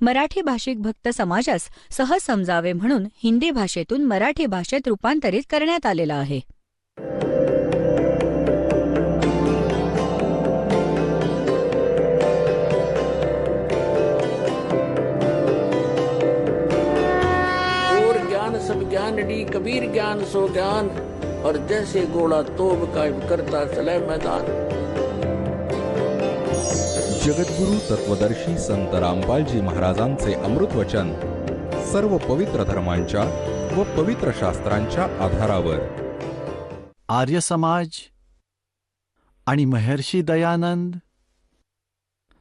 मराठी भाषिक भक्त समाजास सहज समजावे म्हणून हिंदी भाषेतून मराठी भाषेत रूपांतरित करण्यात आलेला आहे. और ज्ञान सब ज्ञानडी कबीर ज्ञान सो ज्ञान और जैसे घोड़ा तोब कायम करता चले मैदान. जगद्गुरु तत्वदर्शी संत रामपालजी महाराजांचे अमृत वचन सर्व पवित्र धर्मांच्या व पवित्र शास्त्रांच्या आधारावर. आर्य समाज आणि महर्षी दयानंद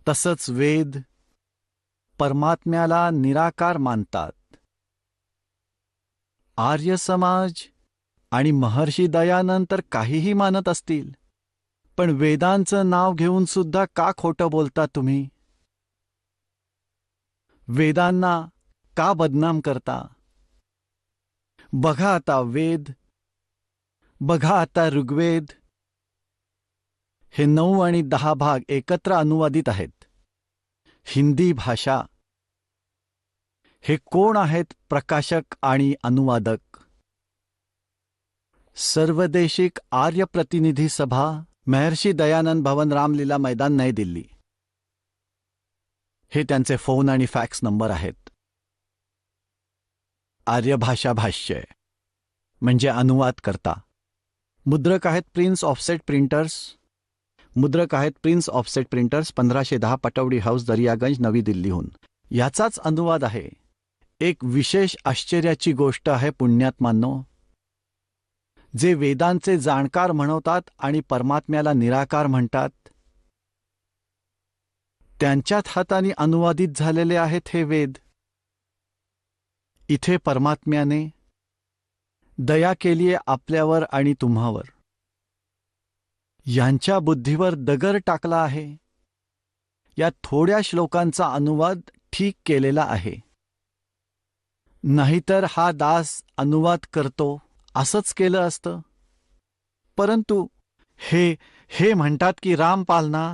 तसंच वेद परमात्म्याला निराकार मानतात. आर्य समाज आणि महर्षी दयानंद तर काहीही मानत असतील, पण वेदांचं नाव घेऊन सुद्धा का खोटं बोलता तुम्ही? वेदांना का बदनाम करता? बघा आता वेद, बघा आता ऋग्वेद, हे 9 आणि 10 भाग एकत्र अनुवादित आहेत. हिंदी भाषा. हे कोण आहेत प्रकाशक आणि अनुवादक? सर्वदेशिक आर्य प्रतिनिधी सभा, महर्षी दयानंद भवन, रामलीला मैदान, नई दिल्ली. हे त्यांचे फोन आणि फॅक्स नंबर आहेत. आर्य भाषा भाष्य म्हणजे अनुवाद करता. मुद्रक आहेत प्रिन्स ऑफसेट प्रिंटर्स. मुद्रक आहेत Prince offset printers, 1510 Pataudi house, Daryaganj, नवी दिल्लीहून. याचाच अनुवाद आहे. एक विशेष आश्चर्याची गोष्ट आहे पुण्यात्मांनो, जे वेदांचे जाणकार म्हणवतात आणि परमात्म्याला निराकार म्हणतात, त्यांच्याच हाताने अनुवादित झालेले आहेत हे वेद. इथे परमात्म्याने दया केलीये आपल्यावर आणि तुम्हावर. यांच्या बुद्धीवर दगड टाकला आहे. या थोड्या श्लोकांचा अनुवाद ठीक केलेला आहे. नाहीतर हा दास अनुवाद करतो असंच केलं असतं. परंतु हे म्हणतात की रामपालना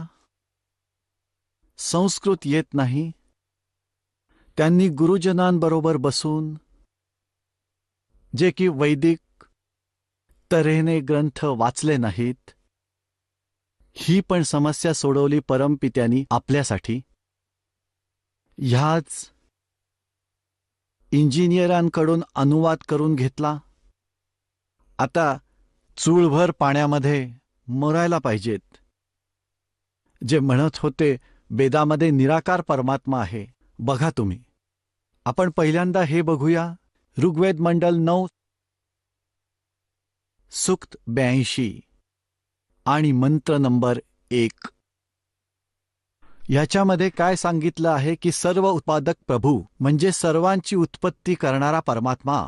संस्कृत येत नाही. त्यांनी गुरुजनांबरोबर बसून जे की वैदिक तऱ्हेने ग्रंथ वाचले नाहीत, ही पण समस्या सोडवली परमपित्यांनी आपल्यासाठी. ह्याच इंजिनियरांकडून अनुवाद करून घेतला. आता चूळभर पाण्यामध्ये मरायला पाहिजेत. जे म्हणत होते वेदामध्ये निराकार परमात्मा आहे. बघा तुम्ही, आपण पहिल्यांदा हे बघूया. ऋग्वेद मंडल 9 सूक्त 82 आणि मंत्र नंबर 1. याच्यामध्ये काय सांगितलं आहे की सर्व उत्पादक प्रभू म्हणजे सर्वांची उत्पत्ती करणारा परमात्मा,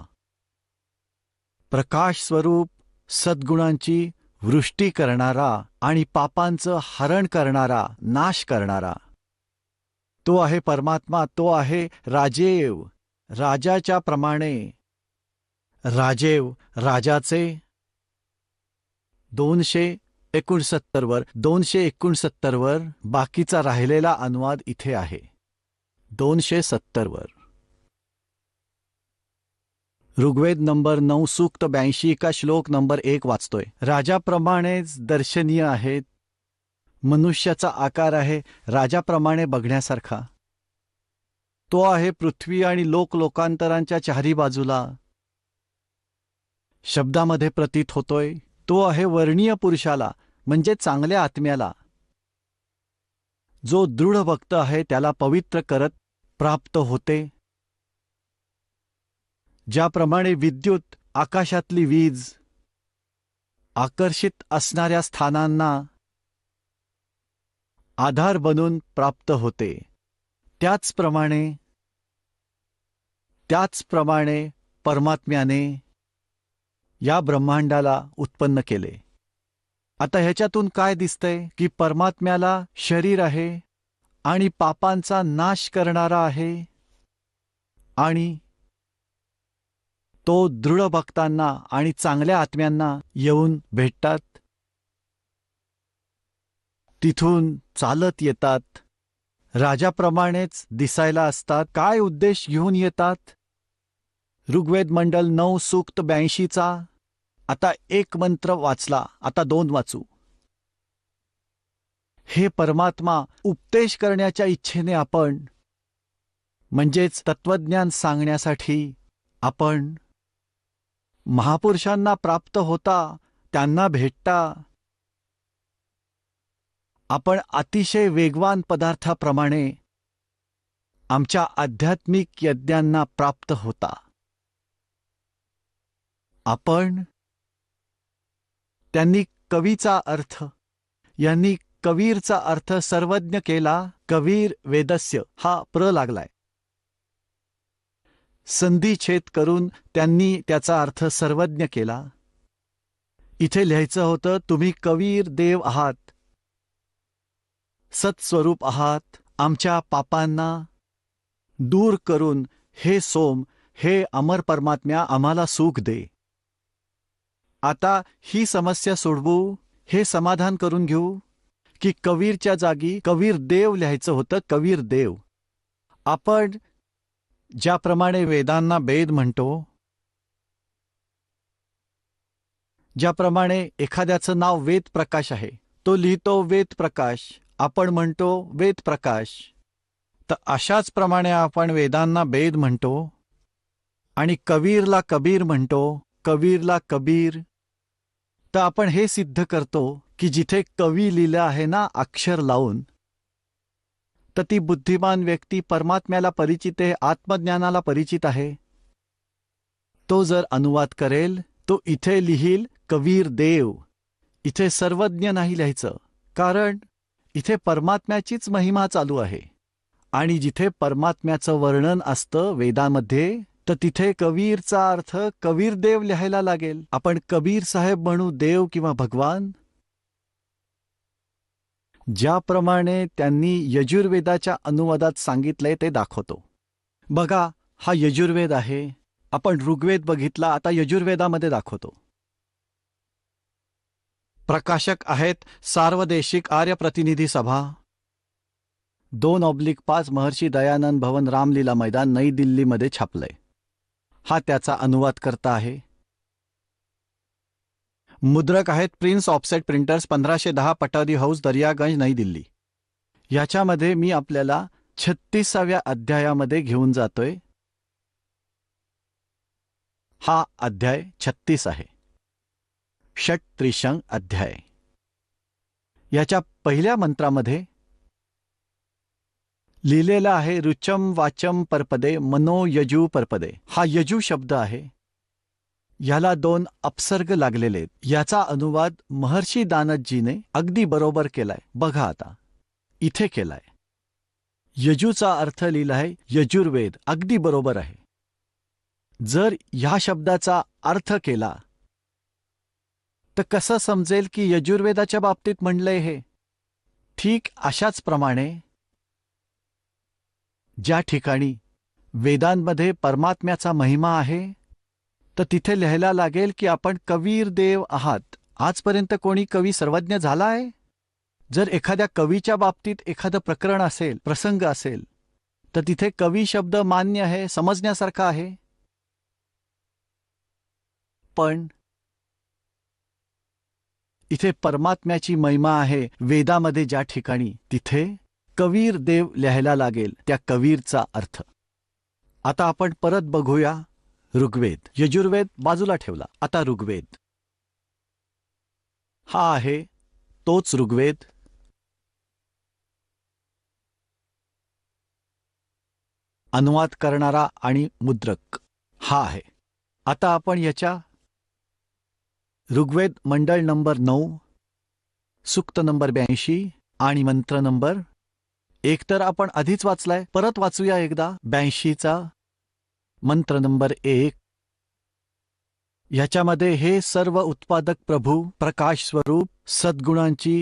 प्रकाश स्वरूप, सद्गुणांची वृष्टी करणारा आणि पापांचं हरण करणारा, नाश करणारा, तो आहे परमात्मा. तो आहे राजेव, राजाच्या प्रमाणे. राजेव राजाचे 269 वर 269 वर बाकीचा राहिलेला अनुवाद इथे आहे 270 वर. ऋग्वेद नंबर 9 सूक्त 82 का श्लोक नंबर 1 वाचतोय. राजाप्रमाणेच दर्शनीय आहेत. मनुष्याचा आकार आहे राजाप्रमाणे बघण्यासारखा. तो आहे पृथ्वी आणि लोकांतरांच्या चारी बाजूला. शब्दामध्ये प्रतीत होतोय. तो आहे वर्णीय पुरुषाला म्हणजे चांगल्या आत्म्याला. जो दृढ भक्त आहे त्याला पवित्र करत प्राप्त होते. ज्याप्रमाणे विद्युत आकाशातली वीज आकर्षित असणाऱ्या स्थानांना आधार बनून प्राप्त होते, त्याचप्रमाणे परमात्म्याने या ब्रह्मांडाला उत्पन्न केले. आता ह्याच्यातून काय दिसतंय की परमात्म्याला शरीर आहे आणि पापांचा नाश करणारा आहे आणि तो दृढ भक्तांना आणि चांगल्या आत्म्यांना येऊन भेटतात. तिथून चालत येतात, राजाप्रमाणेच दिसायला असतात. काय उद्देश घेऊन येतात? ऋग्वेद मंडल 9 सूक्त 82चा आता एक मंत्र वाचला, आता 2 वाचू. हे परमात्मा उपदेश करण्याच्या इच्छेने आपण, म्हणजेच तत्वज्ञान सांगण्यासाठी आपण महापुरुषांना प्राप्त होता, त्यांना भेटता. आपण अतिशय वेगवान पदार्थाप्रमाणे आमच्या आध्यात्मिक यज्ञांना प्राप्त होता. आपण त्यांनी कवीचा अर्थ, यांनी कवीरचा अर्थ सर्वज्ञ केला. कवीर वेदस्य हा प्र लागलाय. संधिछेद करून त्यांनी त्याचा अर्थ सर्वज्ञ केला. इथे लिहायचं होतं, तुम्ही कवीर देव आहात, सत्स्वरूप आहात. आमच्या पापांना दूर करून हे सोम, हे अमर परमात्म्या आम्हाला सुख दे. आता ही समस्या सोडवू, हे समाधान करून घेऊ की कवीरच्या जागी कवीर देव लिहायचं होतं. कवीर देव. आपण ज्याप्रमाणे वेदांना वेद म्हणतो, ज्याप्रमाणे एखाद्याचं नाव वेद प्रकाश आहे, तो लिहितो वेद प्रकाश, आपण म्हणतो वेद प्रकाश. तर अशाच प्रमाणे आपण वेदांना वेद म्हणतो आणि कबीरला कबीर म्हणतो, कबीरला कबीर. तर आपण हे सिद्ध करतो की जिथे कवी लिहिलं आहे ना अक्षर लावून, तर ती बुद्धिमान व्यक्ती परमात्म्याला परिचित आहे, आत्मज्ञानाला परिचित आहे. तो जर अनुवाद करेल, तो इथे लिहील कबीर देव. इथे सर्वज्ञ नाही लिहायचं, कारण इथे परमात्म्याचीच महिमा चालू आहे. आणि जिथे परमात्म्याचं वर्णन असतं वेदामध्ये, तर तिथे कबीरचा अर्थ कबीर देव लिहायला लागेल. आपण कबीर साहेब म्हणू, देव किंवा भगवान. ज्याप्रमाणे त्यांनी यजुर्वेदाच्या अनुवादात सांगितलंय ते दाखवतो. बघा, हा यजुर्वेद आहे. आपण ऋग्वेद बघितला, आता यजुर्वेदामध्ये दाखवतो. प्रकाशक आहेत सार्वदेशिक आर्य प्रतिनिधी सभा, 2/5 महर्षी दयानंद भवन, रामलीला मैदान, नई दिल्लीमध्ये छापलंय. हा त्याचा अनुवाद करता आहे. मुद्रक आहेत Prince offset printers, 1510 Pataudi house, Daryaganj, Nai Delhi. याच्यामध्ये मी आपल्याला 36व्या अध्यायामध्ये घेऊन जातोय. हा अध्याय 36 आहे. षट त्रिशंग अध्याय. याच्या पहिल्या मंत्रामध्ये लिहिलेला आहे रुचम वाचम परपदे मनो यजू परपदे. हा यजू शब्द आहे. याला 2 अपसर्ग लागलेले आहेत. याचा अनुवाद महर्षी दानतजीने अगदी बरोबर केलाय. बघा आता इथे केलाय. यजूचा अर्थ लिहिला आहे यजुर्वेद, अगदी बरोबर आहे. जर ह्या शब्दाचा अर्थ केला तर कसं समजेल की यजुर्वेदाच्या बाबतीत म्हणलंय हे? ठीक अशाच प्रमाणे ज्या ठिकाणी वेदांमध्ये परमात्म्याचा महिमा आहे, तर तिथे लिहायला लागेल की आपण कबीर देव आहात. आजपर्यंत कोणी कवी सर्वज्ञ झाला आहे? जर एखाद्या कवीच्या बाबतीत एखादं प्रकरण असेल, प्रसंग असेल, तर तिथे कवी शब्द मान्य आहे, समजण्यासारखा आहे. पण इथे परमात्म्याची महिमा आहे वेदामध्ये ज्या ठिकाणी, तिथे कबीर देव लिहायला लागेल, त्या कबीरचा अर्थ. आता आपण परत बघूया ऋग्वेद. यजुर्वेद बाजूला ठेवला, आता ऋग्वेद. हा आहे तोच ऋग्वेद. अनुवाद करणारा आणि मुद्रक हा आहे. आता आपण याच्या ऋग्वेद मंडळ नंबर 9, सूक्त नंबर 82 आणि मंत्र नंबर 1 तर आपण आधीच वाचलाय, परत वाचूया एकदा. 82चा मंत्र नंबर 1. ह्याच्यामध्ये हे सर्व उत्पादक प्रभू, प्रकाश स्वरूप, सद्गुणांची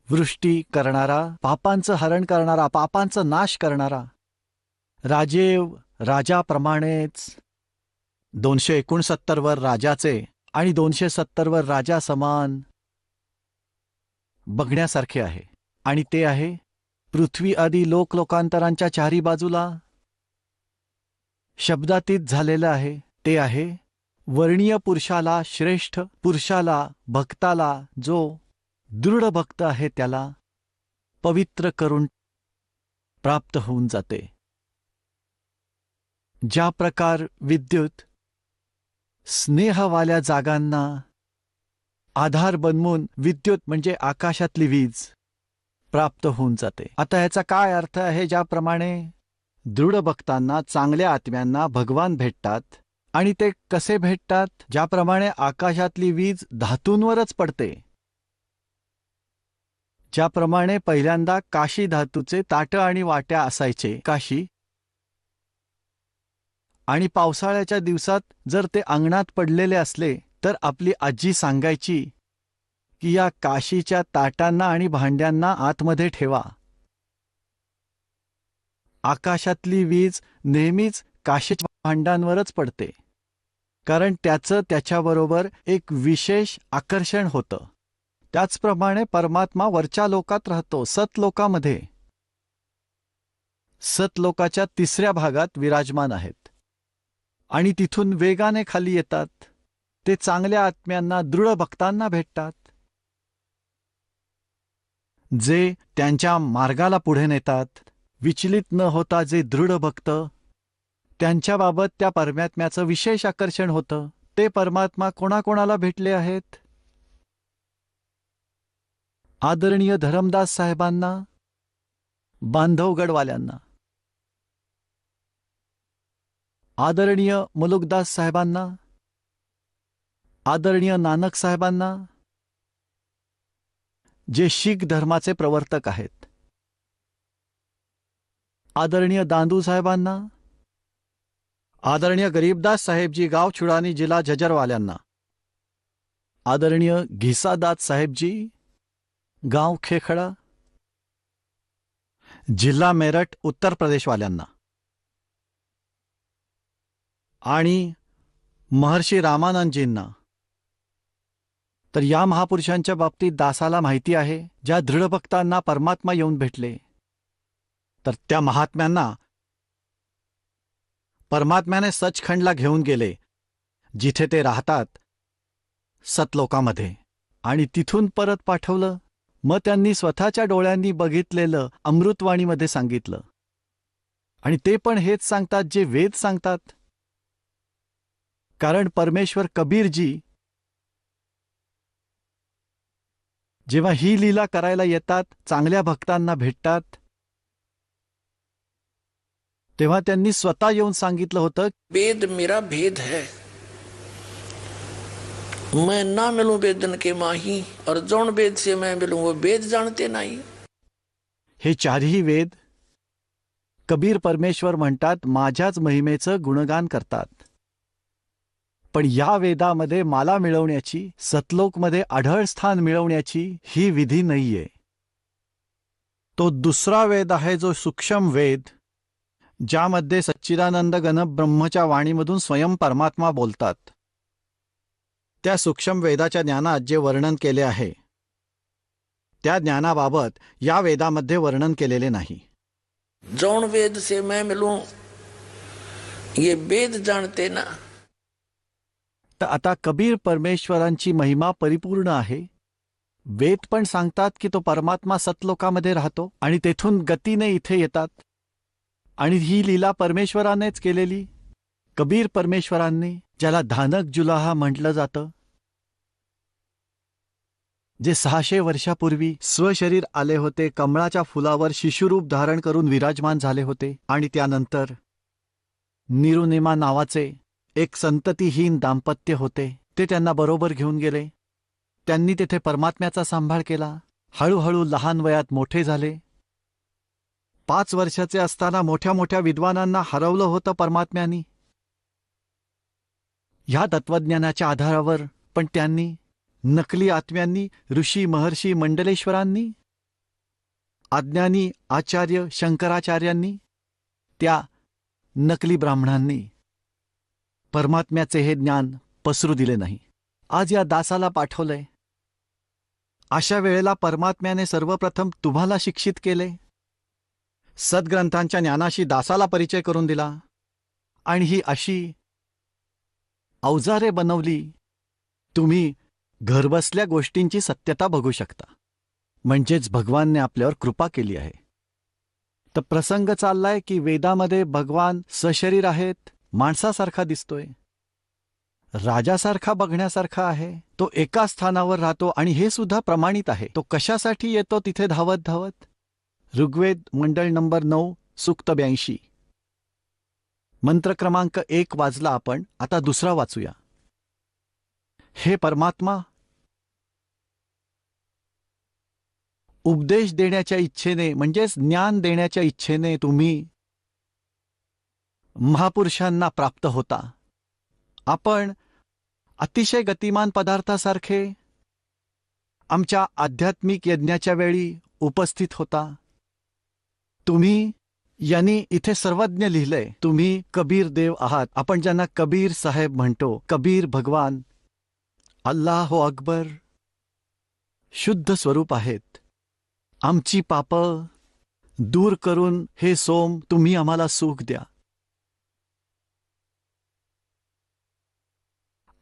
वृष्टी करणारा, पापांचं हरण करणारा, पापांचा नाश करणारा, राजेव राजाप्रमाणेच 269 वर राजाचे आणि 270 वर राजा समान बघण्यासारखे आहे. आणि ते आहे पृथ्वी आदी लोकांतरांच्या चारी बाजूला शब्दातीत झालेलं आहे ते आहे वर्णीय पुरुषाला, श्रेष्ठ पुरुषाला, भक्ताला, जो दृढ भक्त आहे त्याला पवित्र करून प्राप्त होऊन जाते. ज्या प्रकार विद्युत स्नेहवाल्या जागांना आधार बनवून विद्युत म्हणजे आकाशातली वीज प्राप्त होऊन जाते. आता याचा काय अर्थ आहे? ज्याप्रमाणे दृढ भक्तांना, चांगल्या आत्म्यांना भगवान भेटतात आणि ते कसे भेटतात? ज्याप्रमाणे आकाशातली वीज धातूंवरच पडते. ज्याप्रमाणे पहिल्यांदा काशी धातूचे ताटं आणि वाट्या असायचे काशी, आणि पावसाळ्याच्या दिवसात जर ते अंगणात पडलेले असले तर आपली आजी सांगायची की या काशीच्या ताटांना आणि भांड्यांना आतमध्ये ठेवा. आकाशातली वीज नेहमीच काशीच्या भांड्यांवरच पडते, कारण त्याचं त्याच्याबरोबर एक विशेष आकर्षण होतं. त्याचप्रमाणे परमात्मा वरच्या लोकात राहतो, सतलोकामध्ये. सतलोकाच्या 3ऱ्या भागात विराजमान आहेत आणि तिथून वेगाने खाली येतात. ते चांगल्या आत्म्यांना, दृढ भक्तांना भेटतात, जे त्यांच्या मार्गाला पुढे नेतात. विचलित न होता जे दृढ भक्त, त्यांच्याबाबत त्या परमात्म्याचं विशेष आकर्षण होतं. ते परमात्मा कोणाकोणाला भेटले आहेत? आदरणीय धरमदास साहेबांना, बांधवगडवाल्यांना, आदरणीय मुलुकदास साहेबांना, आदरणीय नानक साहेबांना, जे शीख धर्माचे प्रवर्तक आहेत, आदरणीय दांदू साहेबांना, आदरणीय गरीबदास साहेबजी गाव छुडानी जिल्हा जजरवाल्यांना, आदरणीय घिसादास साहेबजी गाव खेखडा जिल्हा मेरठ उत्तर प्रदेशवाल्यांना, आणि महर्षी रामानंदजींना. तर या महापुरुषांच्या बाबतीत दासाला माहिती आहे, ज्या दृढभक्तांना परमात्मा येऊन भेटले, तर त्या महात्म्यांना परमात्म्याने सचखंडला घेऊन गेले, जिथे ते राहतात, सतलोकामध्ये, आणि तिथून परत पाठवलं. मग त्यांनी स्वतःच्या डोळ्यांनी बघितलेलं अमृतवाणीमध्ये सांगितलं. आणि ते पण हेच सांगतात जे वेद सांगतात. कारण परमेश्वर कबीरजी जेव्हा ही लीला करायला येतात, चांगल्या भक्तांना भेटतात, तेव्हा त्यांनी स्वतः येऊन सांगितलं होतं, वेद मेरा भेद है, मैं ना मिलूं वेदन के माही, और जौन वेद से मैं मिलूं वो वेद जानते नहीं. हे चारही वेद कबीर परमेश्वर म्हणतात माझ्याच महिमेचं गुणगान करतात. पण या वेदामध्ये मला मिळवण्याची, सतलोकमध्ये आढळ स्थान मिळवण्याची ही विधी नाहीये. तो दुसरा वेद आहे, जो सूक्ष्म वेद, ज्यामध्ये सच्चिदानंद गण ब्रह्मच्या वाणीमधून स्वयं परमात्मा बोलतात. त्या सूक्ष्म वेदाच्या ज्ञानात जे वर्णन केले आहे, त्या ज्ञानाबाबत या वेदामध्ये वर्णन केलेले नाही. जौन वेद से मैं मिलूं ये वेद जानते ना. तर आता कबीर परमेश्वरांची महिमा परिपूर्ण आहे. वेद पण सांगतात की तो परमात्मा सतलोकामध्ये राहतो आणि तेथून गतीने इथे येतात. आणि ही लीला परमेश्वरानेच केलेली, कबीर परमेश्वरांनी, ज्याला धानक जुलाहा म्हटलं जातं, जे 600 वर्षापूर्वी स्वशरीर आले होते, कमळाच्या फुलावर शिशुरूप धारण करून विराजमान झाले होते. आणि त्यानंतर निरुनिमा नावाचे एक संततीहीन दाम्पत्य होते, ते त्यांना बरोबर घेऊन गेले. त्यांनी तेथे परमात्म्याचा सांभाळ केला. हळूहळू लहान वयात मोठे झाले. 5 वर्षाचे असताना मोठ्या मोठ्या विद्वानांना हरवलं होतं परमात्म्यानी. ह्या तत्वज्ञानाच्या आधारावर पण त्यांनी, नकली आत्म्यांनी, ऋषी महर्षी मंडलेश्वरांनी, अज्ञानी आचार्य शंकराचार्यांनी, त्या नकली ब्राह्मणांनी परमात्म्याचे हे ज्ञान पसरू दिले नाही. आज या दासाला पाठवलंय. अशा वेळेला परमात्म्याने सर्वप्रथम तुम्हाला शिक्षित केले. सद्ग्रंथांच्या ज्ञानाशी दासाला परिचय करून दिला आणि ही अशी अवजारे बनवली तुम्ही घरबसल्या गोष्टींची सत्यता बघू शकता. म्हणजेच भगवानने आपल्यावर कृपा केली आहे. तर प्रसंग चाललाय की वेदामध्ये भगवान सशरीर आहेत, माणसासारखा दिसतोय, राजासारखा बघण्यासारखा आहे. तो एका स्थानावर राहतो आणि हे सुद्धा प्रमाणित आहे. तो कशासाठी येतो तिथे धावत धावत? ऋग्वेद मंडळ नंबर 9 सूक्त 82 मंत्र क्रमांक 1 वाचला आपण. आता दुसरा वाचूया. हे परमात्मा, उपदेश देण्याच्या इच्छेने म्हणजेच ज्ञान देण्याच्या इच्छेने तुम्ही महापुरुषांना प्राप्त होता. आपण अतिशय गतिमान पदार्थासारखे आमच्या आध्यात्मिक यज्ञाच्या वेळी उपस्थित होता. तुम्ही यांनी इथे सर्वज्ञ लिहिलंय. तुम्ही कबीर देव आहात. आपण ज्यांना कबीर साहेब म्हणतो, कबीर भगवान अल्लाह अकबर शुद्ध स्वरूप आहेत. आमची पापं दूर करून हे सोम तुम्ही आम्हाला सुख द्या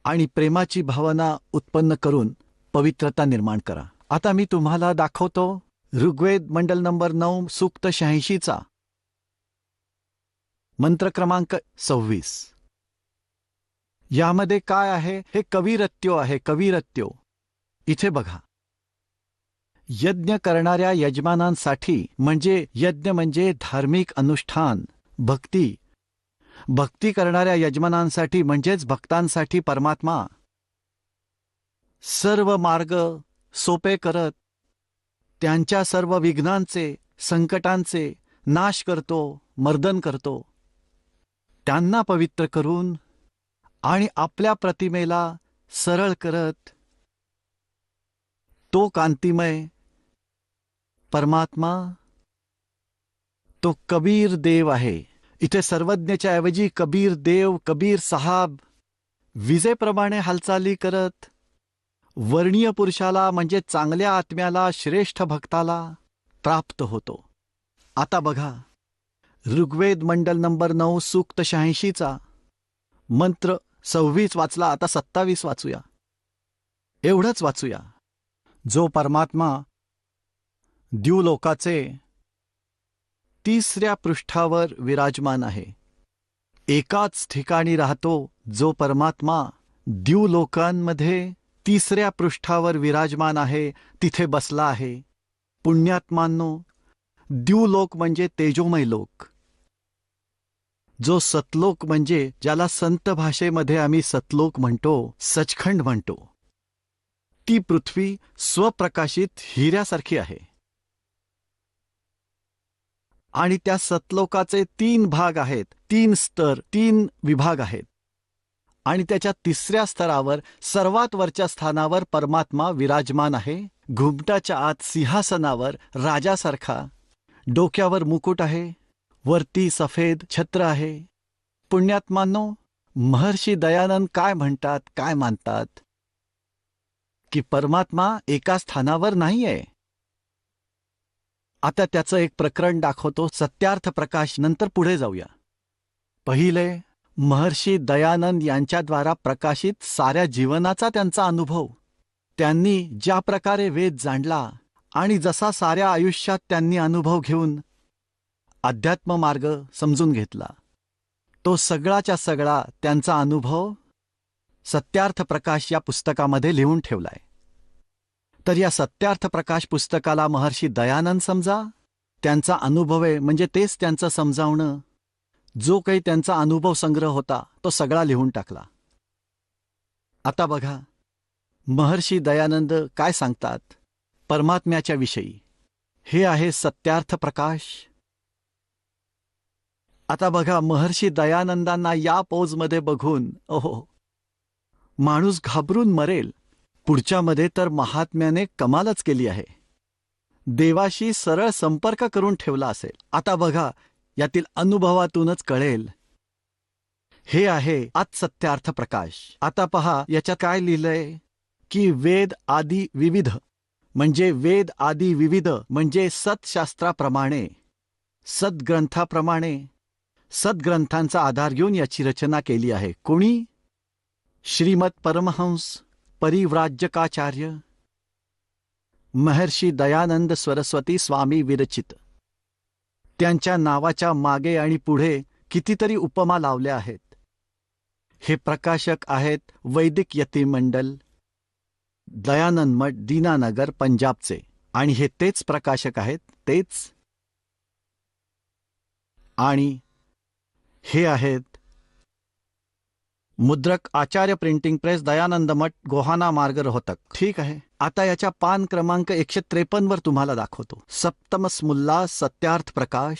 आणि प्रेमाची भावना उत्पन्न करून पवित्रता निर्माण करा. आता मी तुम्हाला दाखवतो ऋग्वेद मंडल नंबर 9 सूक्त 86 मंत्र क्रमांक 26. यामध्ये काय आहे? हे कविरत्यो आहे. कविरत्यो इथे बघा. यज्ञ करणाऱ्या यजमानांसाठी, म्हणजे यज्ञ म्हणजे धार्मिक अनुष्ठान, भक्ती करणाऱ्या यजमानांसाठी म्हणजेच भक्तांसाठी परमात्मा सर्व मार्ग सोपे करत त्यांच्या सर्व विघ्नांचे, संकटांचे नाश करतो, मर्दन करतो. त्यांना पवित्र करून आणि आपल्या प्रतिमेला सरळ करत तो कांतिमय परमात्मा, तो कबीर देव आहे. इथे सर्वज्ञच्या ऐवजी कबीर देव, कबीर साहब विजेप्रमाणे हालचाली करत वर्णीय पुरुषाला म्हणजे चांगल्या आत्म्याला, श्रेष्ठ भक्ताला प्राप्त होतो. आता बघा ऋग्वेद मंडल नंबर 9 सूक्त 86 मंत्र 26 वाचला. आता 27 वाचूया. एवढंच वाचूया. जो परमात्मा द्युलोकाचे 3ऱ्या पृष्ठावर विराजमान आहे, एकाच ठिकाणी राहतो. जो परमात्मा द्युलोकांमध्ये 3ऱ्या पृष्ठावर विराजमान आहे, तिथे बसला आहे. पुण्यात्मांनो, द्युलोक म्हणजे तेजोमय लोक. जो सतलोक म्हणजे ज्याला संत भाषेमध्ये आम्ही सतलोक म्हणतो, सचखंड म्हणतो, ती पृथ्वी स्वप्रकाशित हिऱ्यासारखी आहे. आणि त्या सतलोकाचे 3 भाग आहेत, 3 स्तर, 3 विभाग आहेत. आणि त्याच्या 3ऱ्या स्तरावर सर्वात वरच्या स्थानावर परमात्मा विराजमान आहे. घुमटाच्या आत सिंहासनावर राजासारखा, डोक्यावर मुकुट आहे, वरती सफेद छत्र आहे. पुण्यात्मांनो, महर्षी दयानंद काय म्हणतात, काय मानतात की परमात्मा एका स्थानावर नाहीये. आता त्याचं एक प्रकरण दाखवतो, सत्यार्थ प्रकाश. नंतर पुढे जाऊया. पहिले महर्षी दयानंद यांच्याद्वारा प्रकाशित साऱ्या जीवनाचा त्यांचा अनुभव. त्यांनी ज्या प्रकारे वेद जाणला आणि जसा साऱ्या आयुष्यात त्यांनी अनुभव घेऊन अध्यात्म मार्ग समजून घेतला, तो सगळाच्या सगळा त्यांचा अनुभव सत्यार्थ प्रकाश या पुस्तकामध्ये लिहून ठेवलाय. तर या सत्यार्थ प्रकाश पुस्तकाला महर्षी दयानंद समजा, त्यांचा अनुभव आहे म्हणजे तेच त्यांचं समजावणं. जो काही त्यांचा अनुभव संग्रह होता तो सगळा लिहून टाकला. आता बघा महर्षी दयानंद काय सांगतात परमात्म्याच्या विषयी. हे आहे सत्यार्थ प्रकाश. आता बघा महर्षी दयानंदांना या पोजमध्ये बघून ओहो, माणूस घाबरून मरेल. पुढच्यामध्ये तर महात्म्याने कमालच केली आहे, देवाशी सरळ संपर्क करून ठेवला असेल. आता बघा यातील अनुभवातूनच कळेल. हे आहे आज सत्यार्थ प्रकाश. आता पहा याच्यात काय लिहिलंय की वेद आदी विविध म्हणजे वेद आदी विविध म्हणजे सतशास्त्राप्रमाणे सद्ग्रंथाप्रमाणे सद्ग्रंथांचा आधार घेऊन याची रचना केली आहे. कोणी? श्रीमद परमहंस परिव्राजकाचार्य महर्षी दयानंद सरस्वती स्वामी विरचित. त्यांच्या नावाच्या मागे आणि पुढे कितीतरी उपमा लावल्या आहेत. हे प्रकाशक आहेत वैदिक यतीम मंडल, दयानंद मठ, दीनानगर, पंजाबचे. आणि हे तेच प्रकाशक आहेत, तेच. आणि हे आहेत मुद्रक आचार्य प्रिंटिंग प्रेस, दयानंद मठ, गोहाना मार्ग, रोहतक. ठीक आहे. आता याच्या पान क्रमांक 153 वर तुम्हाला दाखवतो. सप्तमस मुल्लास सत्यार्थ प्रकाश.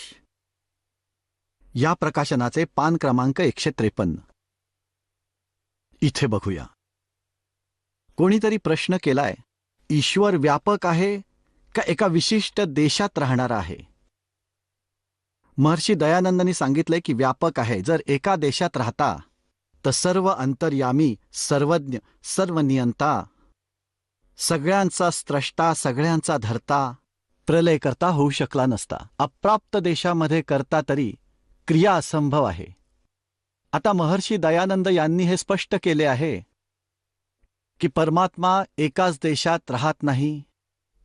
या प्रकाशनाचे पान क्रमांक 153. इथे बघूया. कोणीतरी प्रश्न केलाय, ईश्वर व्यापक आहे का एका विशिष्ट देशात राहणारा आहे? महर्षी दयानंदांनी सांगितलंय की व्यापक आहे. जर एका देशात राहता तर सर्व अंतर्यामी, सर्वज्ञ, सर्वनियंता, सगळ्यांचा स्रष्टा, सगळ्यांचा धर्ता, प्रलयकर्ता होऊ शकला नसता. अप्राप्त देशामध्ये करता तरी क्रिया असंभव आहे. आता महर्षी दयानंद यांनी हे स्पष्ट केले आहे की परमात्मा एकाच देशात राहत नाही.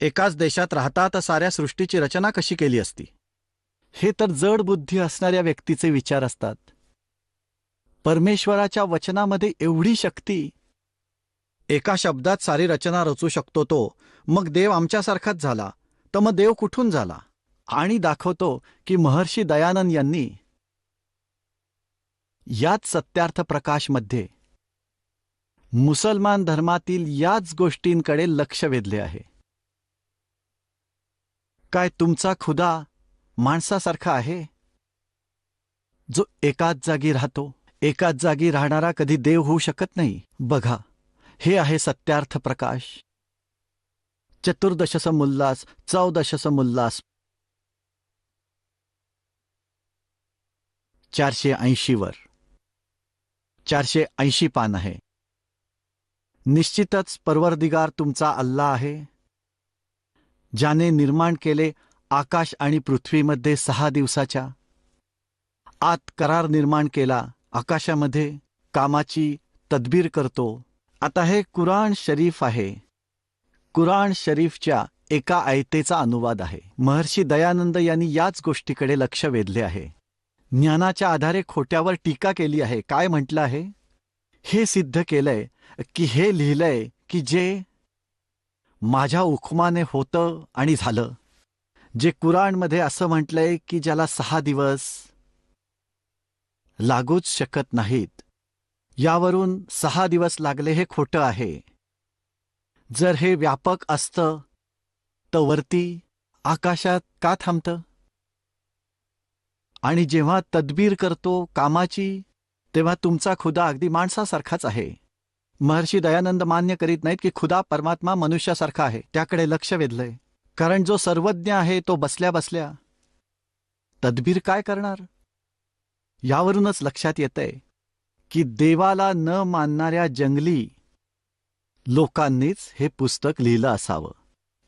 एकाच देशात राहता तर साऱ्या सृष्टीची रचना कशी केली असती? हे तर जड बुद्धी असणाऱ्या व्यक्तीचे विचार असतात. परमेश्वराच्या वचनामध्ये एवढी शक्ती. एका शब्दात सारी रचना रचू शकतो तो. मग देव आमच्यासारखाच झाला तर मग देव कुठून झाला? आणि दाखवतो की महर्षी दयानंद यांनी याच सत्यार्थ प्रकाशमध्ये मुसलमान धर्मातील याच गोष्टींकडे लक्ष वेधले आहे. काय तुमचा खुदा माणसासारखा आहे जो एकाच जागी राहतो? एकाच जागी राहणारा कधी देव होऊ शकत नाही. बघा, हे आहे सत्यार्थ प्रकाश. चतुर्दशसम उल्लास, 14 उल्लास, 480 वर 480 पान आहे. निश्चितच परवरदिगार तुमचा अल्लाह आहे, ज्याने निर्माण केले आकाश आणि पृथ्वीमध्ये 6 दिवसाच्या आत करार निर्माण केला. आकाशामध्ये कामाची तदबीर करतो. आता हे कुराण शरीफ आहे. कुराण शरीफच्या एका आयतेचा अनुवाद आहे. महर्षी दयानंद यांनी याच गोष्टीकडे लक्ष वेधले आहे. ज्ञानाच्या आधारे खोट्यावर टीका केली आहे. काय म्हटलं आहे? हे सिद्ध केलंय की हे लिहिलंय की जे माझ्या हुकमाने होतं आणि झालं. जे कुराणमध्ये असं म्हटलंय की ज्याला 6 दिवस लागूच शकत नाहीत, यावरून 6 दिवस लागले हे खोटं आहे. जर हे व्यापक असतं तर वरती आकाशात का थांबतं? आणि जेव्हा तदबीर करतो कामाची, तेव्हा तुमचा खुदा अगदी माणसासारखाच आहे. महर्षी दयानंद मान्य करीत नाहीत की खुदा परमात्मा मनुष्यासारखा आहे. त्याकडे लक्ष वेधलंय. कारण जो सर्वज्ञ आहे तो बसल्या बसल्या तदबीर काय करणार? यावरूनच लक्षात येतंय की देवाला न मानणाऱ्या जंगली लोकांनीच हे पुस्तक लिहिलं असावं.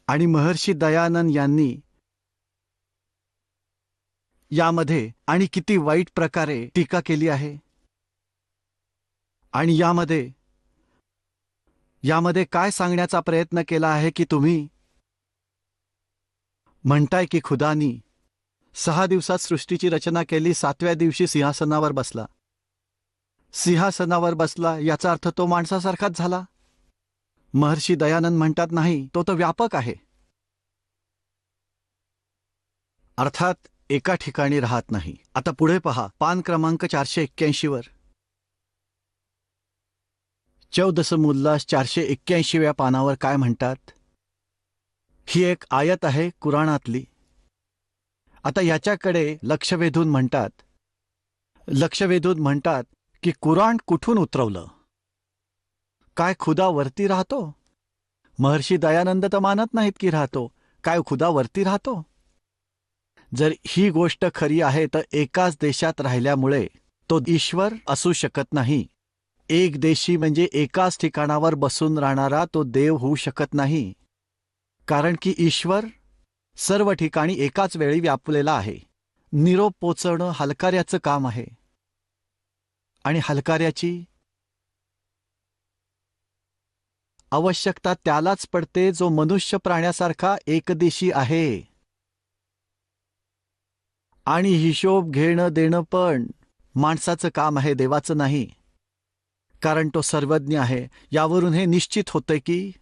आणि महर्षी दयानंद यांनी यामध्ये आणि किती वाईट प्रकारे टीका केली आहे. आणि यामध्ये काय सांगण्याचा प्रयत्न केला आहे की तुम्ही म्हणताय की खुदानी 6 दिवसात सृष्टीची रचना केली, 7व्या दिवशी सिंहासनावर बसला. सिंहासनावर बसला याचा अर्थ तो माणसासारखाच झाला. महर्षी दयानंद म्हणतात नाही, तो तर व्यापक आहे. अर्थात एका ठिकाणी राहत नाही. आता पुढे पहा, पान क्रमांक 481 वर 14 उल्लास 481व्या पानावर काय म्हणतात? ही एक आयत आहे कुराणातली. आता याच्याकडे लक्ष वेधून म्हणतात की कुराण कुठून उतरवलं? काय खुदा वरती राहतो? महर्षी दयानंद तर मानत नाहीत की राहतो. काय खुदा वरती राहतो? जर ही गोष्ट खरी आहे तर एकाच देशात राहिल्यामुळे तो ईश्वर असू शकत नाही. एक देशी म्हणजे एकाच ठिकाणावर बसून राहणारा तो देव होऊ शकत नाही. कारण की ईश्वर सर्व ठिकाणी एकाच वेळी व्यापलेला आहे. निरोप पोचवणं हलकार्याचं काम आहे. आणि हलकार्याची आवश्यकता त्यालाच पडते जो मनुष्य प्राण्यासारखा एकदेशी आहे. आणि हिशोब घेणं देणं पण माणसाचं काम आहे, देवाचं नाही. कारण तो सर्वज्ञ आहे. यावरून हे निश्चित होतंय की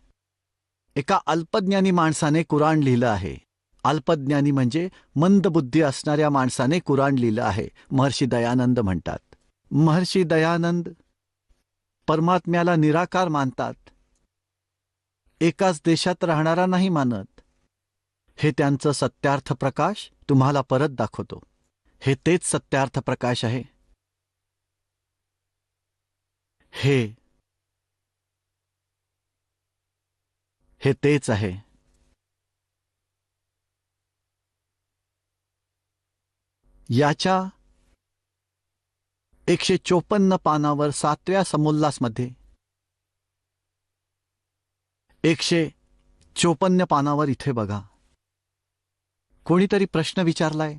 एका अल्पज्ञानी माणसाने कुराण लिहिलं आहे. अल्पज्ञानी म्हणजे मंदबुद्धी असणाऱ्या माणसाने कुराण लिहिलं आहे. महर्षी दयानंद म्हणतात. महर्षी दयानंद परमात्म्याला निराकार मानतात. एकाच देशात राहणारा नाही मानत. हे त्यांचं सत्यार्थ प्रकाश तुम्हाला परत दाखवतो. हे तेच सत्यार्थ प्रकाश आहे. हे तेच आहे. याच्या 154 पानावर 7व्या समोल्लासमध्ये 154 पानावर इथे बघा. कोणीतरी प्रश्न विचारलाय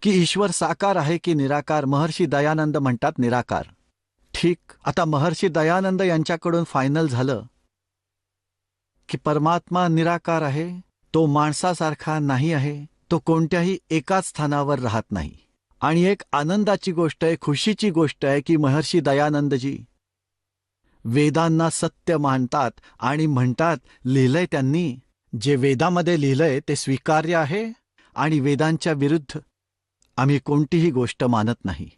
की ईश्वर साकार आहे की निराकार. महर्षी दयानंद म्हणतात निराकार. ठीक. आता महर्षी दयानंद यांच्याकडून फायनल झालं की परमात्मा निराकार आहे. तो माणसासारखा नाही आहे. तो कोणत्याही एकाच स्थानावर राहत नाही. आणि एक आनंदाची गोष्ट आहे, खुशीची गोष्ट आहे की महर्षी दयानंदजी वेदांना सत्य मानतात आणि म्हणतात लिहिलंय त्यांनी, जे वेदामध्ये लिहिलंय ते स्वीकार्य आहे आणि वेदांच्या विरुद्ध आम्ही कोणतीही गोष्ट मानत नाही.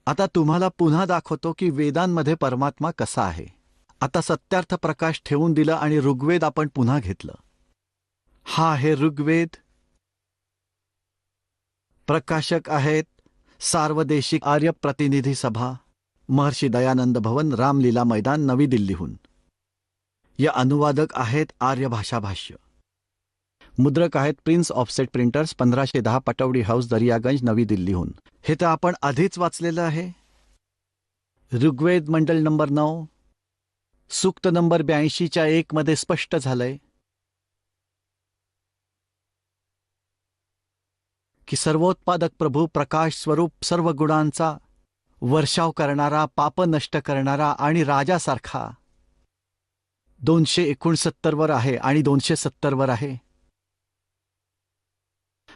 आता तुम्हाला पुन्हा दाखवतो की वेदांमध्ये परमात्मा कसा आहे. आता सत्यार्थ प्रकाश ठेवून दिलं आणि ऋग्वेद आपण पुन्हा घेतलं. हा आहे ऋग्वेद. प्रकाशक आहेत सार्वदेशिक आर्य प्रतिनिधी सभा, महर्षी दयानंद भवन, रामलीला मैदान, नवी दिल्लीहून. या अनुवादक आहेत आर्य भाषा भाष्य. मुद्रक आहेत Prince offset printers, 1510 Pataudi house, Daryaganj, नवी दिल्लीहून. हे तर आपण आधीच वाचलेलं आहे. ऋग्वेद मंडल नंबर 9 सूक्त नंबर 82च्या 1 मध्ये स्पष्ट झालंय की सर्वोत्पादक प्रभू प्रकाश स्वरूप सर्व गुणांचा वर्षाव करणारा, पाप नष्ट करणारा आणि राजासारखा 269 वर आहे आणि 270 वर आहे.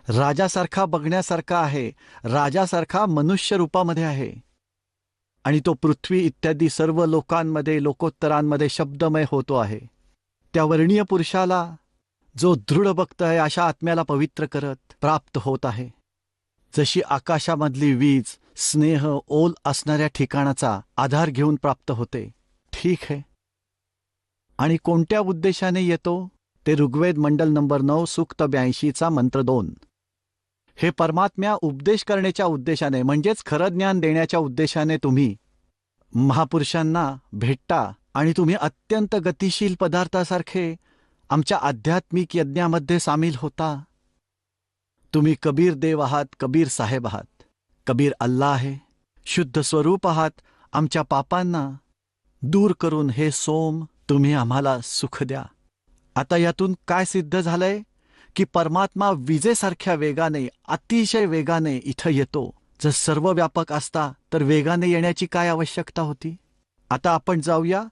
राजासारखा बघण्यासारखा आहे. राजासारखा मनुष्य रूपामध्ये आहे आणि तो पृथ्वी इत्यादी सर्व लोकांमध्ये, लोकोत्तरांमध्ये शब्दमय होतो आहे. त्या वर्णीय पुरुषाला जो दृढ भक्त आहे अशा आत्म्याला पवित्र करत प्राप्त होत आहे. जशी आकाशामधली वीज स्नेह ओल असणाऱ्या ठिकाणाचा आधार घेऊन प्राप्त होते. ठीक आहे. आणि कोणत्या उद्देशाने येतो ते ऋग्वेद मंडल नंबर 9 सूक्त 82चा मंत्र 2. हे परमात्म्या उपदेश करण्याच्या उद्देशाने, म्हणजेच खरं ज्ञान देण्याच्या उद्देशाने तुम्ही महापुरुषांना भेटता आणि तुम्ही अत्यंत गतिशील पदार्थासारखे आमच्या आध्यात्मिक यज्ञामध्ये सामील होता. तुम्ही कबीर देव आहात, कबीर साहेब आहात. कबीर अल्लाह आहे. शुद्ध स्वरूप आहात. आमच्या पापांना दूर करून हे सोम तुम्ही आम्हाला सुख द्या. आता यातून काय सिद्ध झालंय की परमात्मा विजेसारख्या वेगाने, अतिशय वेगाने इथं येतो. जर सर्व व्यापक असता तर वेगाने येण्याची काय आवश्यकता होती. आता आपण जाऊया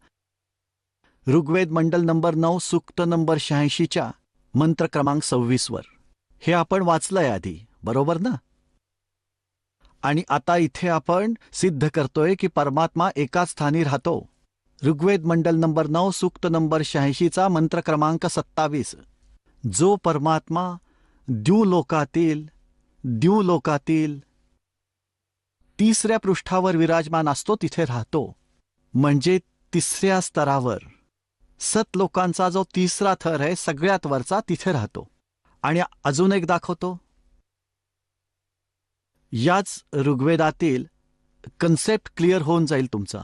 ऋग्वेद मंडल नंबर 9 सूक्त नंबर 86च्या मंत्र क्रमांक 26 वर. हे आपण वाचलंय आधी, बरोबर ना. आणि आता इथे आपण सिद्ध करतोय की परमात्मा एकाच स्थानी राहतो. ऋग्वेद मंडल नंबर 9 सूक्त नंबर 86चा मंत्र क्रमांक 27. जो परमात्मा द्यूलोकातील 3ऱ्या पृष्ठावर विराजमान असतो तिथे राहतो. म्हणजे 3ऱ्या स्तरावर सतलोकांचा जो 3रा थर आहे सगळ्यात वरचा तिथे राहतो. आणि अजून एक दाखवतो. याच ऋग्वेदातील कन्सेप्ट क्लिअर होऊन जाईल तुमचा.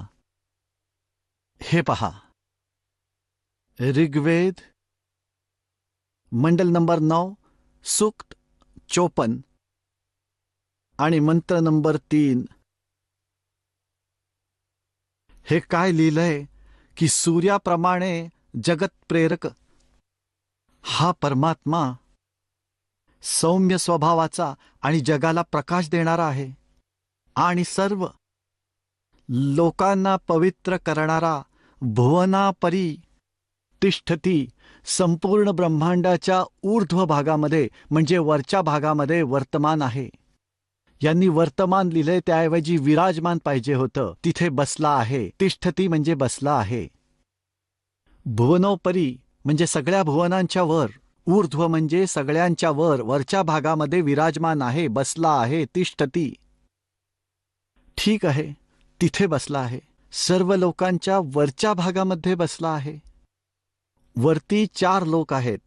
हे पहा, ऋग्वेद मंडल नंबर 9 सूक्त 54 आणि मंत्र नंबर 3. हे काय लिहिलंय की सूर्याप्रमाणे जगत प्रेरक हा परमात्मा सौम्य स्वभावाचा आणि जगाला प्रकाश देणारा आहे आणि सर्व लोकांना पवित्र करणारा भुवनापरी तिष्ठती संपूर्ण ब्रह्मांडाच्या ऊर्ध्व भागामध्ये म्हणजे वरच्या भागामध्ये वर्तमान आहे. यांनी वर्तमान लिहिले त्याऐवजी विराजमान पाहिजे होतं. तिथे बसला आहे. तिष्ठती म्हणजे बसला आहे. भुवनोपरी म्हणजे सगळ्या भुवनांच्या वर, ऊर्ध्व म्हणजे सगळ्यांच्या वर, वरच्या भागामध्ये विराजमान आहे, बसला आहे, तिष्ठती. ठीक आहे, तिथे बसला आहे. सर्व लोकांच्या वरच्या भागामध्ये बसला आहे. वरती 4 लोक आहेत.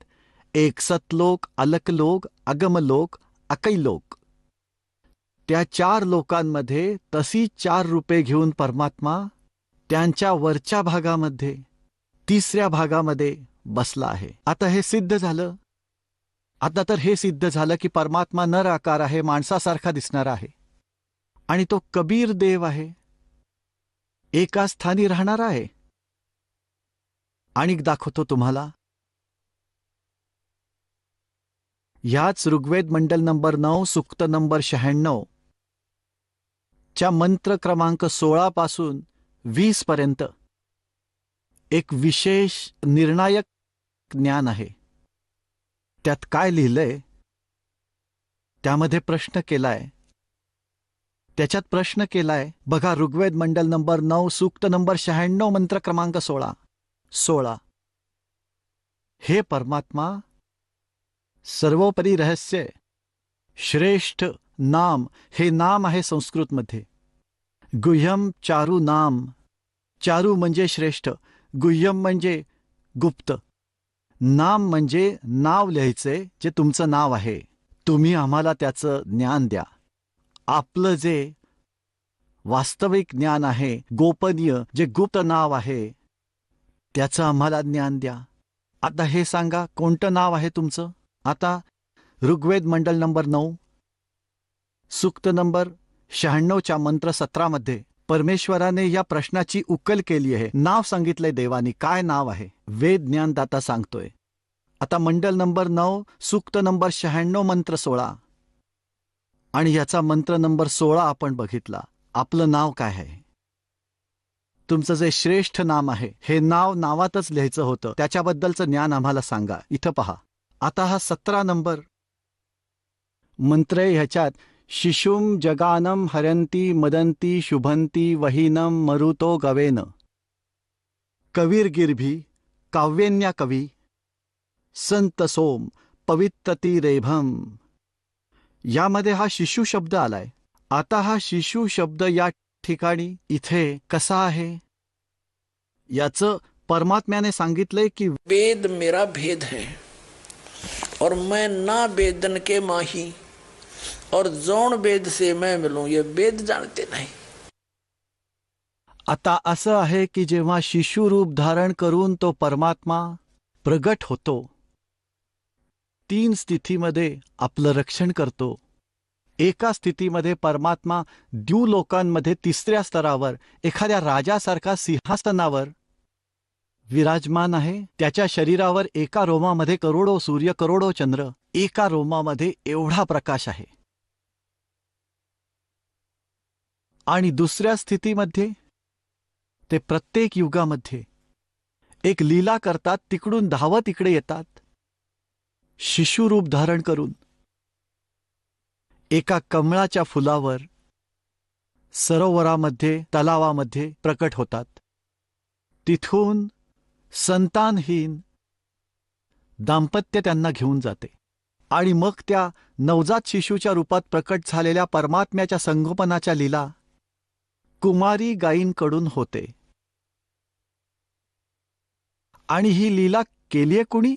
एक सतलोक, अलकलोक, अगमलोक, अकैलोक. त्या 4 लोकांमध्ये तशी 4 रूपे घेऊन परमात्मा त्यांच्या वरच्या भागामध्ये 3ऱ्या भागामध्ये बसला आहे. आता हे सिद्ध झालं. आता तर हे सिद्ध झालं की परमात्मा नर आकार आहे, माणसासारखा दिसणार आहे आणि तो कबीर देव आहे, एका स्थानी राहणार आहे. आणि दाखवतो तुम्हाला. याच ऋग्वेद मंडल नंबर 9 सूक्त नंबर 96 च्या मंत्र क्रमांक 16 पासून 20 पर्यंत एक विशेष निर्णायक ज्ञान आहे. त्यात काय लिहिलंय, त्यामध्ये प्रश्न केलाय. त्याच्यात प्रश्न केलाय बघा. ऋग्वेद मंडल नंबर 9 सूक्त नंबर 96 मंत्र क्रमांक 16. हे परमात्मा सर्वोपरी रहस्य श्रेष्ठ नाम, हे नाम आहे संस्कृतमध्ये. गुह्यम चारू नाम. चारू म्हणजे श्रेष्ठ, गुह्यम म्हणजे गुप्त, नाम म्हणजे नाव लिहायचे जे तुमचं नाव आहे. तुम्ही आम्हाला त्याचं ज्ञान द्या. आपलं जे वास्तविक ज्ञान आहे, गोपनीय जे गुप्त नाव आहे, त्याचं आम्हाला ज्ञान द्या. आता हे सांगा कोणतं नाव आहे तुमचं. आता ऋग्वेद मंडल नंबर 9 सूक्त नंबर 96च्या मंत्र 17 मध्ये परमेश्वराने या प्रश्नाची उकल केली आहे. नाव सांगितलंय देवानी. काय नाव आहे? वेद ज्ञानदाता सांगतोय. आता मंडल नंबर 9 सूक्त नंबर 96 मंत्र 16 आणि याचा मंत्र नंबर 16 आपण बघितला. आपलं नाव काय आहे? तुमचं जे श्रेष्ठ नाम आहे, हे नाव नावातच लिहायचं होतं. त्याच्याबद्दलचं ज्ञान आम्हाला सांगा. इथं पहा. आता हा 17 नंबर मंत्र आहे. ह्याच्यात शिशुम जगानम हरंती मदंती शुभंती वहीनम मरुतो गवेन कवीर गिरभी काव्यन्या कवी संत सोम पवित्रती रेभम. यामध्ये हा शिशु शब्द आलाय. आता हा शिशु शब्द या ठिकाणी इथे कसा आहे याचं परमात्म्याने सांगितलंय की वेद मेरा भेद है और मैं ना वेदन के माही और जौन वेद से मैं मिलूं, ये वेद जानते नहीं. आता असं आहे की जेव्हा शिशु रूप धारण करून तो परमात्मा प्रगट होतो, 3 स्थितीमध्ये आपलं रक्षण करतो. एका स्थितीमध्ये परमात्मा द्युलोकांमध्ये 3ऱ्या स्तरावर एखाद्या राजासारखा सिंहासनावर विराजमान आहे. त्याच्या शरीरावर एका रोमामध्ये करोडो सूर्य, करोडो चंद्र, एका रोमामध्ये एवढा प्रकाश आहे. आणि दुसऱ्या स्थितीमध्ये ते प्रत्येक युगामध्ये एक लीला करतात. तिकडून धावत इकडे येतात शिशुरूप धारण करून. एका कमळाच्या फुलावर सरोवरामध्ये, तलावामध्ये प्रकट होतात. तिथून संतानहीन दाम्पत्य त्यांना घेऊन जाते आणि मग त्या नवजात शिशूच्या रूपात प्रकट झालेल्या परमात्म्याच्या संगोपनाच्या लीला कुमारी गायींकडून होते. आणि ही लीला केलीये कुणी?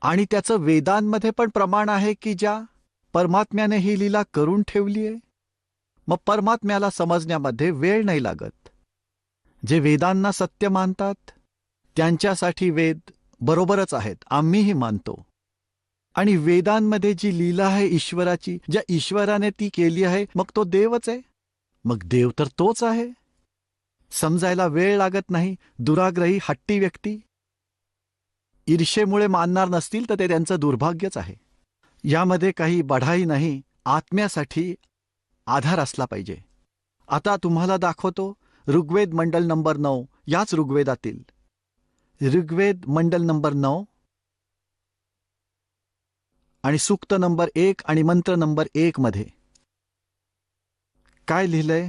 आणि त्याचं वेदांमध्ये पण प्रमाण आहे की ज्या परमात्म्याने ही लीला करून ठेवलीये. मग परमात्म्याला समजण्यामध्ये वेळ नाही लागत. जे वेदांना सत्य मानतात त्यांच्यासाठी वेद बरोबरच आहेत, आम्हीही मानतो. आणि वेदांमध्ये जी लीला आहे ईश्वराची, ज्या ईश्वराने ती केली आहे, मग तो देवच आहे. मग देव तर तोच आहे. समजायला वेळ लागत नाही. दुराग्रही हट्टी व्यक्ती ईर्षेमुळे मानणार नसतील तर ते त्यांचं दुर्भाग्यच आहे. यामध्ये काही बढाई नाही, आत्म्यासाठी आधार असला पाहिजे. आता तुम्हाला दाखवतो ऋग्वेद मंडल नंबर 9, याच ऋग्वेदातील ऋग्वेद मंडल नंबर 9 आणि सूक्त नंबर 1 आणि मंत्र नंबर 1 मध्ये काय लिहिलंय?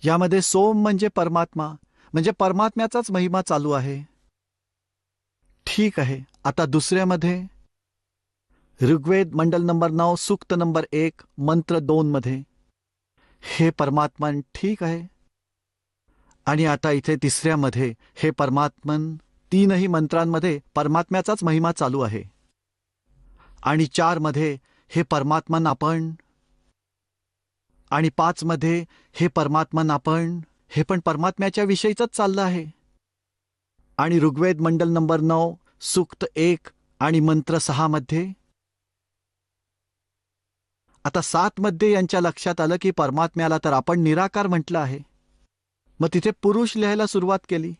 यामध्ये सोम म्हणजे परमात्मा, म्हणजे परमात्म्याचाच महिमा चालू आहे. ठीक आहे. आता दुसऱ्यामध्ये ऋग्वेद मंडल नंबर 9 सूक्त नंबर 1 मंत्र 2 मध्ये हे परमात्मन ठीक आहे. आणि आता इथे तिसऱ्यामध्ये हे परमात्मन, तीनही मंत्रांमध्ये परमात्म्याचाच महिमा चालू आहे. आणि 4 मध्ये हे परमात्मन आपण, आणि 5 मध्ये हे परमात्मन आपण, हे पण परमात्म्याच्या विषयीच चाललं आहे. आणि ऋग्वेद मंडल नंबर 9 सूक्त 1 आणि मंत्र 6 मध्ये, आता 7 मध्ये यांच्या लक्षात आलं की परमात्म्याला तर आपण निराकार म्हटलं आहे. मग तिथे पुरुष लिहायला सुरुवात केली.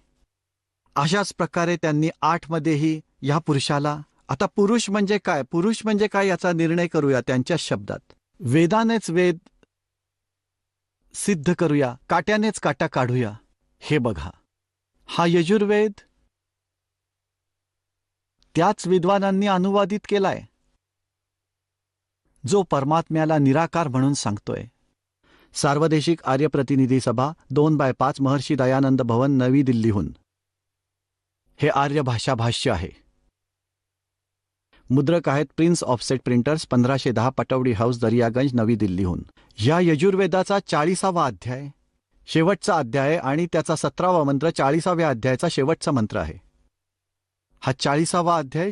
अशाच प्रकारे त्यांनी 8 मध्येही या पुरुषाला, आता पुरुष म्हणजे काय, पुरुष म्हणजे काय याचा निर्णय करूया त्यांच्या शब्दात. वेदानेच वेद सिद्ध करूया, काट्यानेच काटा काढूया. हे बघा, हा यजुर्वेद त्याच विद्वानांनी अनुवादित केलाय जो परमात्म्याला निराकार म्हणून सांगतोय. सार्वदेशिक आर्य प्रतिनिधी सभा 2/5 महर्षी दयानंद भवन नवी दिल्लीहून हे आर्य भाषा भाष्य आहे. मुद्रक आहेत Prince offset printers 1510 Pataudi house Daryaganj नवी दिल्लीहून. या यजुर्वेदाचा 40वा अध्याय शेवटचा अध्याय आणि त्याचा 17वा मंत्र 40व्या अध्यायाचा शेवटचा मंत्र आहे. हा 40वा अध्याय,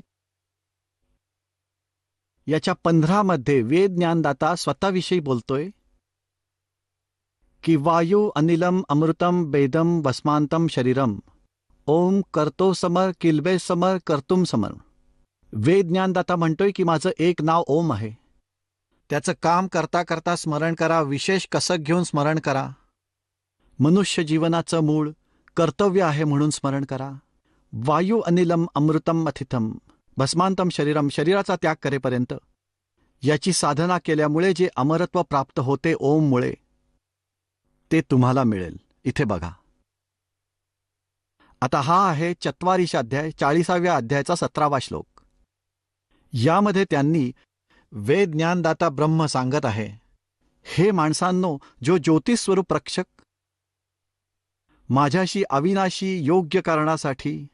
याच्या 15 मध्ये वेद ज्ञानदाता स्वतःविषयी बोलतोय की वायू अनिलम अमृतम वेदम भस्मांतम शरीरम ओम करतो समर किल्बे समर कर्तुम समर. वेद ज्ञानदाता म्हणतोय की माझं एक नाव ओम आहे. त्याचं काम करता करता स्मरण करा, विशेष कसक घेऊन स्मरण करा. मनुष्य जीवनाचं मूळ कर्तव्य आहे म्हणून स्मरण करा. वायू अनिलम अमृतम अथितम भस्मांतम शरीरम, शरीराचा त्याग करेपर्यंत याची साधना केल्यामुळे जे अमरत्व प्राप्त होते ओममुळे, ते तुम्हाला मिळेल. इथे बघा, आता हा आहे 44 अध्याय 40व्या अध्यायाचा 17वा श्लोक. यामध्ये त्यांनी वेद ज्ञानदाता ब्रह्म सांगत आहे, हे माणसांनो, जो ज्योतिस्वरूप रक्षक माझ्याशी अविनाशी योग्य कारणासाठी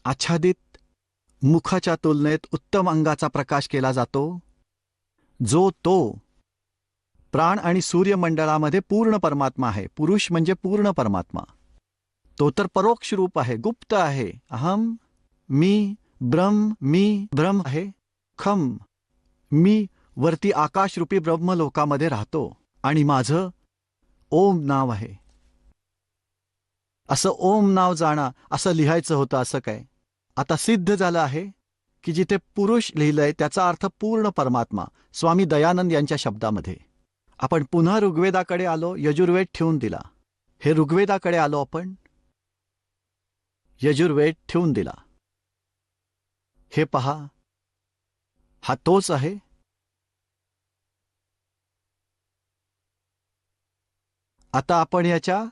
आच्छादित मुखाच्या तुलनेत उत्तम अंगाचा प्रकाश केला जातो, जो तो प्राण आणि सूर्यमंडळामध्ये पूर्ण परमात्मा आहे. पुरुष म्हणजे पूर्ण परमात्मा. तो तर परोक्ष रूप आहे, गुप्त आहे. अहम मी ब्रह्म आहे. खम मी वरती आकाशरूपी ब्रह्मलोकामध्ये राहतो आणि माझं ओम नाव आहे. असं ओम नाव जाणा असं लिहायचं होतं. असं काय आता सिद्ध झालं आहे की जिथे पुरुष लिहिलंय त्याचा अर्थ पूर्ण परमात्मा. स्वामी दयानंद यांच्या शब्दामध्ये. आपण पुन्हा ऋग्वेदाकडे आलो, यजुर्वेद ठेवून दिला. हे ऋग्वेदाकडे आलो आपण, यजुर्वेद ठेवून दिला. हे पहा, हा तोच आहे. आता आपण याच्या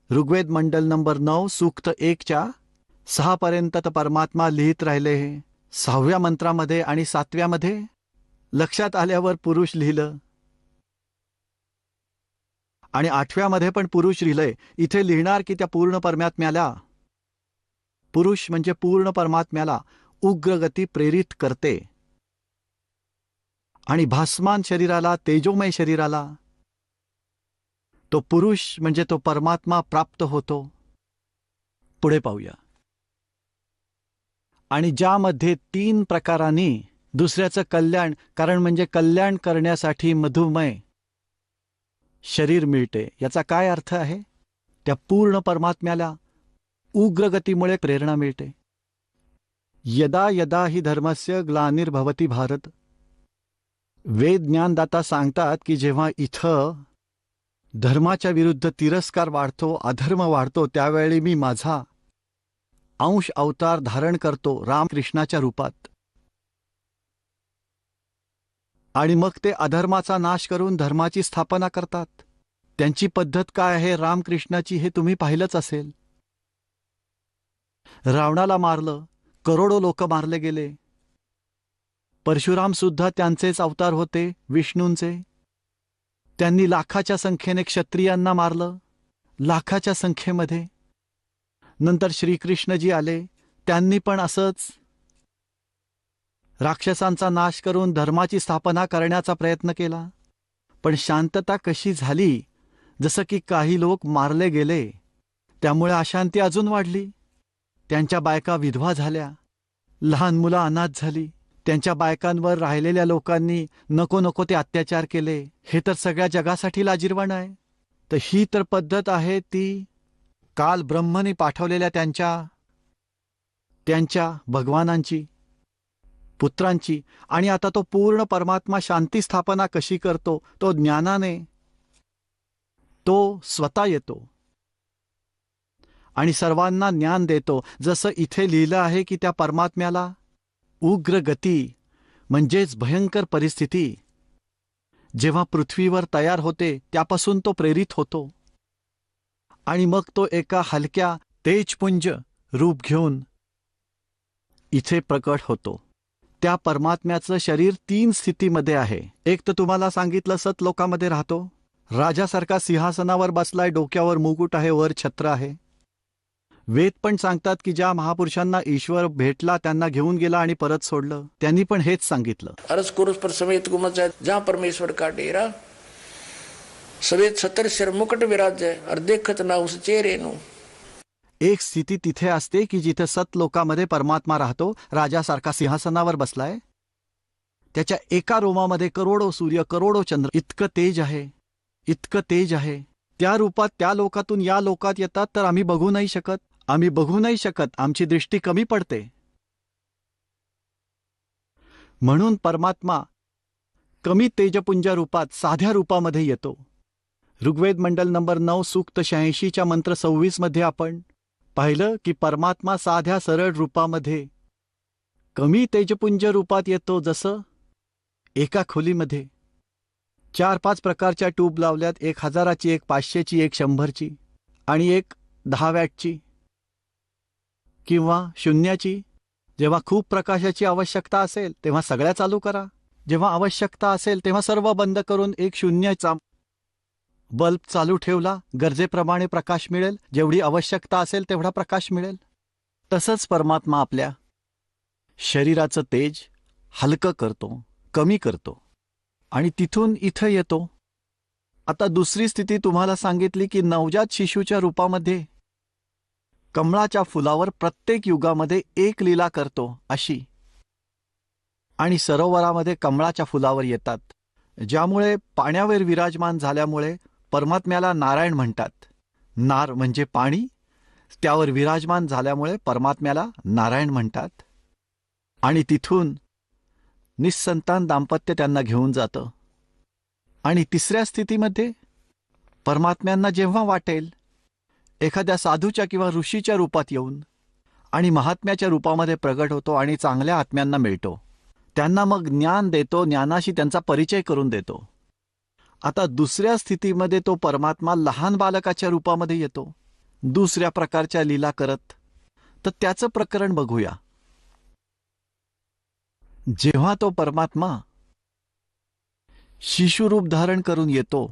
ऋग्वेद मंडल नंबर 9 सूक्त 1च्या 6 पर्यंत परमात्मा लिहित राहिले. 6व्या मंत्रामध्ये आणि 7व्या मध्ये लक्षात आल्यावर पुरुष लिहिलं आणि 8व्या मध्ये पण पुरुष लिहिलंय. इथे लिहिणार की त्या पूर्ण परमात्म्याला, पुरुष म्हणजे पूर्ण परमात्म्याला उग्रगती प्रेरित करते आणि भासमान शरीराला, तेजोमय शरीराला तो पुरुष म्हणजे तो परमात्मा प्राप्त होतो. पुढे पाहूया. आणि ज्यामध्ये 3 प्रकारांनी दुसऱ्याचं कल्याण, कारण म्हणजे कल्याण करण्यासाठी मधुमय शरीर मिळते. याचा काय अर्थ आहे? त्या पूर्ण परमात्म्याला उग्रगतीमुळे प्रेरणा मिळते. यदा यदा ही धर्मस्य ग्लानिर्भवती भारत. वेद ज्ञानदाता सांगतात की जेव्हा इथं धर्माच्या विरुद्ध तिरस्कार वाढतो, अधर्म वाढतो, त्यावेळी मी माझा अंश अवतार धारण करतो रामकृष्णाच्या रूपात. आणि मग ते अधर्माचा नाश करून धर्माची स्थापना करतात. त्यांची पद्धत काय आहे रामकृष्णाची हे तुम्ही पाहिलंच असेल. रावणाला मारलं, करोडो लोक मारले गेले. परशुराम सुद्धा त्यांचेच अवतार होते, विष्णूंचे. त्यांनी लाखाच्या संख्येने क्षत्रियांना मारलं, लाखाच्या संख्येमध्ये. नंतर श्रीकृष्णजी आले, त्यांनी पण असंच राक्षसांचा नाश करून धर्माची स्थापना करण्याचा प्रयत्न केला. पण शांतता कशी झाली, जसं की काही लोक मारले गेले, त्यामुळे अशांती अजून वाढली. त्यांच्या बायका विधवा झाल्या, लहान मुलं अनाथ झाली. त्यांच्या बायकांवर राहिलेल्या लोकांनी नको नको ते अत्याचार केले. हे तर सगळ्या जगासाठी लाजिरवाण आहे. तर ही तर पद्धत आहे ती काल ब्रह्मने पाठवलेल्या त्यांच्या भगवानांची, पुत्रांची. आणि आता तो पूर्ण परमात्मा शांती स्थापना कशी करतो, तो ज्ञानाने, तो स्वतः येतो आणि सर्वांना ज्ञान देतो. जसं इथे लिहिलं आहे की त्या परमात्म्याला उग्र गती म्हणजेच भयंकर परिस्थिती जेव्हा पृथ्वीवर तयार होते त्यापासून तो प्रेरित होतो आणि मग तो एका हलक्या तेजपुंज रूप घेऊन इथे प्रकट होतो. त्या परमात्म्याचं शरीर 3 स्थितीमध्ये आहे. एक तर तुम्हाला सांगितलं सतलोकामध्ये राहतो, राजासारखा सिंहासनावर बसलाय, डोक्यावर मुकुट आहे, वर छत्र आहे. वेद पण सांगतात की ज्या महापुरुषांना ईश्वर भेटला त्यांना घेऊन गेला आणि परत सोडलं. त्यांनी पण हेच सांगितलं. अरस कुरुस पर समेत गुमत जाए, जहाँ परमेश्वर का डेरा, सवेत 70 सिर मुकुट विराजे और देखत ना उस चेहरे नु. एक स्थिती तिथे असते की जिथे सतलोकामध्ये परमात्मा राहतो, राजासारखा सिंहासनावर बसलाय. त्याच्या एका रोमामध्ये करोडो सूर्य, करोडो चंद्र, इतकं तेज आहे, इतकं तेज आहे. त्या रूपात त्या लोकातून या लोकात येतात तर आम्ही बघू नाही शकत. आमची दृष्टी कमी पडते. म्हणून परमात्मा कमी तेजपुंज रूपात साध्या रूपामध्ये येतो. ऋग्वेद मंडल नंबर 9 सूक्त 86च्या मंत्र 26 मध्ये आपण पाहिलं की परमात्मा साध्या सरळ रूपामध्ये कमी तेजपुंज रूपात येतो. जसं एका खोलीमध्ये 4-5 प्रकारच्या ट्यूब लावल्यात, 1000ची, एक 500ची, एक 100ची आणि एक 10 वॅटची किंवा 0ची. जेव्हा खूप प्रकाशाची आवश्यकता असेल तेव्हा सगळ्या चालू करा. जेव्हा आवश्यकता असेल तेव्हा सर्व बंद करून एक 0चा बल्ब चालू ठेवला, गरजेप्रमाणे प्रकाश मिळेल. जेवढी आवश्यकता असेल तेवढा प्रकाश मिळेल. तसंच परमात्मा आपल्या शरीराचं तेज हलकं करतो, कमी करतो आणि तिथून इथं येतो. आता दुसरी स्थिती तुम्हाला सांगितली की नवजात शिशूच्या रूपामध्ये कमळाच्या फुलावर प्रत्येक युगामध्ये एक लीला करतो अशी. आणि सरोवरामध्ये कमळाच्या फुलावर येतात, ज्यामुळे पाण्यावर विराजमान झाल्यामुळे परमात्म्याला नारायण म्हणतात. नार म्हणजे पाणी, त्यावर विराजमान झाल्यामुळे परमात्म्याला नारायण म्हणतात. आणि तिथून निस्संतान दाम्पत्य त्यांना घेऊन जातं. आणि तिसऱ्या स्थितीमध्ये परमात्म्यांना जेव्हा वाटेल एखाद्या साधूच्या किंवा ऋषीच्या रूपात येऊन आणि महात्म्याच्या रूपामध्ये प्रगट होतो आणि चांगल्या आत्म्यांना मिळतो. त्यांना मग ज्ञान देतो, ज्ञानाशी त्यांचा परिचय करून देतो. आता दुसऱ्या स्थितीमध्ये तो परमात्मा लहान बालकाच्या रूपामध्ये येतो, दुसऱ्या प्रकारच्या लीला करत. तर त्याचं प्रकरण बघूया. जेव्हा तो परमात्मा शिशुरूप धारण करून येतो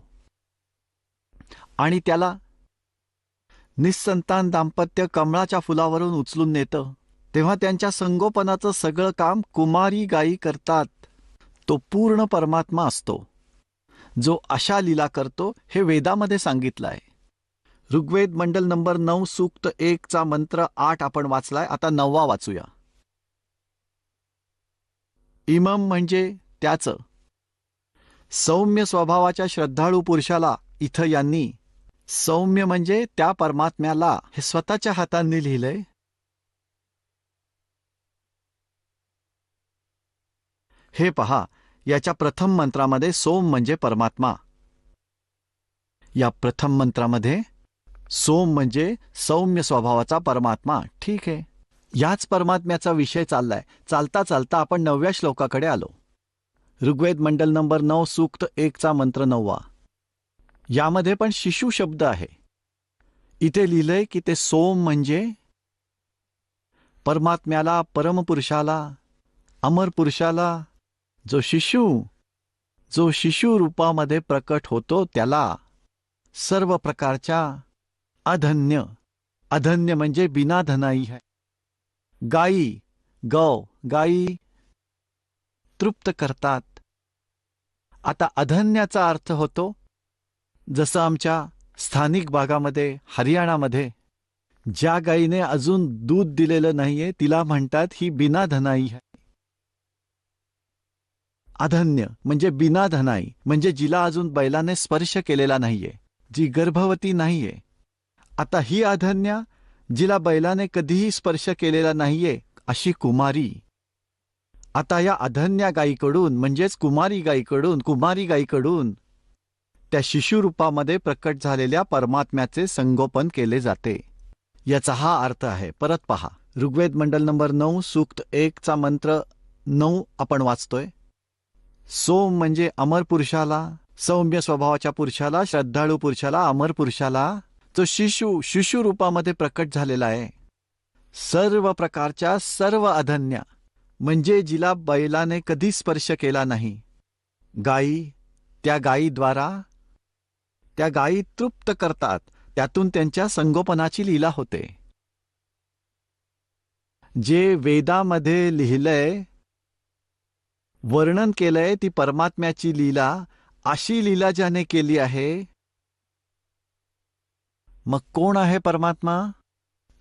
आणि त्याला निस्संतान दाम्पत्य कमळाच्या फुलावरून उचलून नेतं, तेव्हा त्यांच्या संगोपनाचं सगळं काम कुमारी गायी करतात. तो पूर्ण परमात्मा असतो जो अशा लीला करतो. हे वेदामध्ये सांगितलं आहे. ऋग्वेद मंडल नंबर 9 सूक्त 1चा मंत्र 8 आपण वाचलाय. आता 9वा वाचूया. इमम म्हणजे त्याचं. सौम्य स्वभावाच्या श्रद्धाळू पुरुषाला इथं यांनी सौम्य म्हणजे त्या परमात्म्याला हे स्वतःच्या हातांनी लिहिलंय. हे पहा, याच्या प्रथम मंत्रामध्ये सोम म्हणजे परमात्मा. या प्रथम मंत्रामध्ये सोम म्हणजे सौम्य स्वभावाचा परमात्मा. ठीक आहे, याच परमात्म्याचा विषय चाललाय. चालता चालता आपण 9व्या श्लोकाकडे आलो. ऋग्वेद मंडल नंबर 9 सूक्त 1चा मंत्र 9. यामध्ये पण शिशु शब्द आहे. इथे लिहिलंय की ते सोम म्हणजे परमात्म्याला, परमपुरुषाला, अमर पुरुषाला जो शिशु रूपामध्ये प्रकट होतो त्याला सर्व प्रकारच्या अधन्य म्हणजे बिना धनाई है. गाई तृप्त करतात. आता अधन्याचा अर्थ होतो जसं आमच्या स्थानिक भागामध्ये हरियाणामध्ये ज्या गायीने अजून दूध दिलेलं नाहीये तिला म्हणतात ही बिना धनाई है. अधन्य म्हणजे बिना धनाई म्हणजे जिला अजून बैलाने स्पर्श केलेला नाहीये, जी गर्भवती नाहीये. आता ही अधन्या जिला बैलाने कधीही स्पर्श केलेला नाहीये अशी कुमारी. आता या अधन्या गायीकडून म्हणजेच कुमारी गायीकडून त्या शिशुरूपामध्ये प्रकट झालेल्या परमात्म्याचे संगोपन केले जाते. याचा हा अर्थ आहे. परत पहा, ऋग्वेद मंडल नंबर 9 सूक्त 1चा मंत्र 9 आपण वाचतोय. सोम म्हणजे अमर पुरुषाला, सौम्य स्वभावाच्या पुरुषाला, श्रद्धाळू पुरुषाला, अमर पुरुषाला जो शिशु रूपामध्ये प्रकट झालेला आहे. सर्व प्रकारच्या सर्व अधन्या म्हणजे जिला बैलाने कधी स्पर्श केला नाही गायी, त्या गायीद्वारा त्या गायी तृप्त करतात. त्यातून त्यांच्या संगोपनाची लीला होते. जे वेदामध्ये लिहिलंय, वर्णन केलंय ती परमात्म्याची लीला, अशी लीला ज्याने केली आहे मग कोण आहे परमात्मा?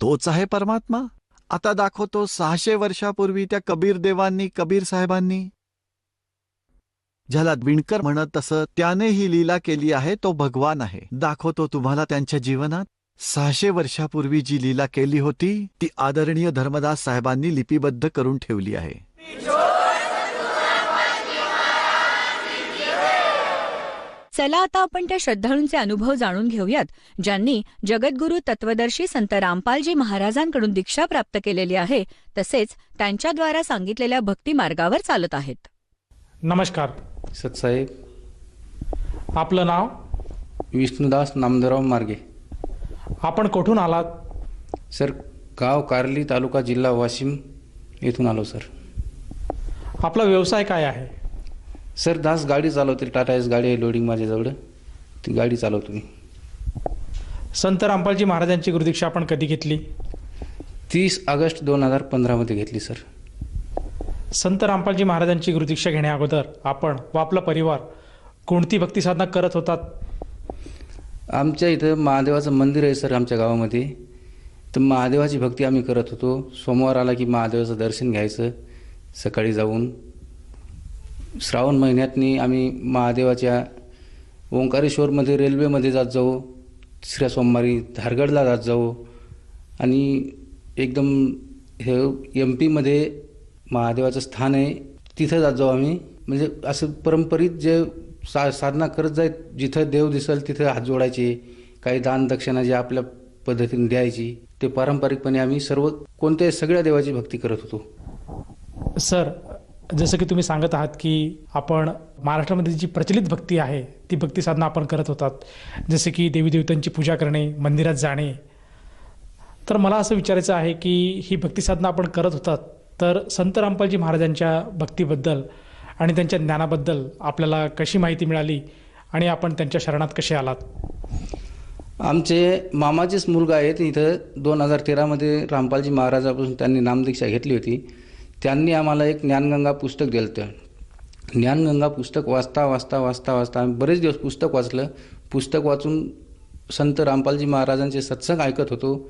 तोच आहे परमात्मा. आता दाखवतो 600 वर्षापूर्वी त्या कबीर साहेबांनी ज्याला विणकर म्हणत तसं त्याने ही लीला केली आहे. तो भगवान आहे. दाखवतो तुम्हाला त्यांच्या जीवनात 600 वर्षापूर्वी जी लीला केली होती ती आदरणीय धर्मदास साहेबांनी लिपिबद्ध करून ठेवली आहे. चला आता आपण त्या श्रद्धाळूंचे अनुभव जाणून घेऊयात ज्यांनी जगद्गुरू तत्वदर्शी संत रामपालजी महाराजांकडून दीक्षा प्राप्त केलेली आहे, तसेच त्यांच्याद्वारा सांगितलेल्या भक्ती मार्गावर चालत आहेत. नमस्कार सतसाहेब. आपलं नाव? विष्णुदास नामदेवराव मार्गे. आपण कुठून आलात? सर, गाव कारली, तालुका जिल्हा वाशिम येथून आलो सर. आपला व्यवसाय काय आहे? सर, दास गाडी चालवते. टाटा एस गाडी आहे लोडिंग माझ्याजवळ, ती गाडी चालवतो मी. संत रामपालजी महाराजांची गुरुदीक्षा आपण कधी घेतली? 30 ऑगस्ट 2015 घेतली सर. संत रामपालजी महाराजांची गुरुदीक्षा घेण्याअगोदर आपण व आपला परिवार कोणती भक्ती साधना करत होतात? आमच्या इथं महादेवाचं मंदिर आहे सर आमच्या गावामध्ये, तर महादेवाची भक्ती आम्ही करत होतो. सोमवार आला की महादेवाचं दर्शन घ्यायचं सकाळी जाऊन. श्रावण महिन्यातनी आम्ही महादेवाच्या ओंकारेश्वरमध्ये रेल्वेमध्ये जात जाऊ, तिसऱ्या सोमवारी धारगडला जात जाऊ आणि एकदम हे MP महादेवाचं स्थान आहे तिथं जात जाऊ आम्ही. म्हणजे असं परंपरित जे साधना करत जाईल, जिथं देव दिसेल तिथं हात जोडायचे, काही दान दक्षिणा जे आपल्या पद्धतीने द्यायची, ते पारंपरिकपणे आम्ही सर्व कोणत्याही सगळ्या देवाची भक्ती करत होतो. सर, जसं की तुम्ही सांगत आहात की आपण महाराष्ट्रामध्ये जी प्रचलित भक्ती आहे ती भक्ती साधना आपण करत होतात, जसे की देवी देवतांची पूजा करणे, मंदिरात जाणे. तर मला असं विचारायचं आहे की ही भक्ती साधना आपण करत होतात, तर संत रामपालजी महाराजांच्या भक्तीबद्दल आणि त्यांच्या ज्ञानाबद्दल आपल्याला कशी माहिती मिळाली आणि आपण त्यांच्या शरणात कसे आलात? आमचे मामाचेच मुलगा आहेत इथं. 2013 रामपालजी महाराजापासून त्यांनी नामदीक्षा घेतली होती. त्यांनी आम्हाला एक ज्ञानगंगा पुस्तक दिलं होतं. ज्ञानगंगा पुस्तक वाचता आम्ही बरेच दिवस पुस्तक वाचलं. पुस्तक वाचून संत रामपालजी महाराजांचे सत्संग ऐकत होतो.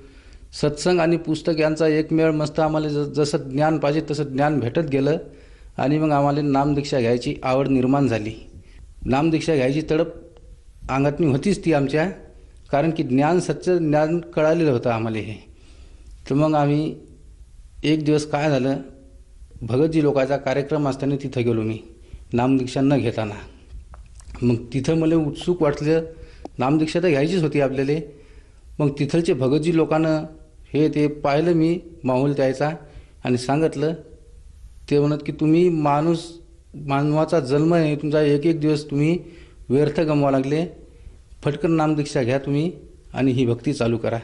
सत्संग आणि पुस्तक यांचा एकमेळ मस्त. आम्हाला जसं ज्ञान पाहिजे तसं ज्ञान भेटत गेलं आणि मग आम्हाला नामदीक्षा घ्यायची आवड निर्माण झाली. नामदीक्षा घ्यायची तडप अंगातनी होतीच ती आमच्या, कारण की सच्चं ज्ञान कळालेलं होतं आम्हाला हे. तर मग आम्ही एक दिवस काय झालं, भगतजी लोकांचा कार्यक्रम असताना तिथं गेलो मी नामदीक्षा न घेताना. मग तिथं मला उत्सुक वाटलं, नामदीक्षा तर घ्यायचीच होती आपल्याला. मग तिथलचे भगतजी लोकांना हे ते पाहिलं मी माहोल द्यायचा आणि सांगितलं. ते म्हणत की तुम्ही माणूस मानवाचा जन्म आहे, तुमचा एक एक दिवस तुम्ही व्यर्थ गमवा लागले. फटकन नामदीक्षा घ्या तुम्ही आणि ही भक्ती चालू करा.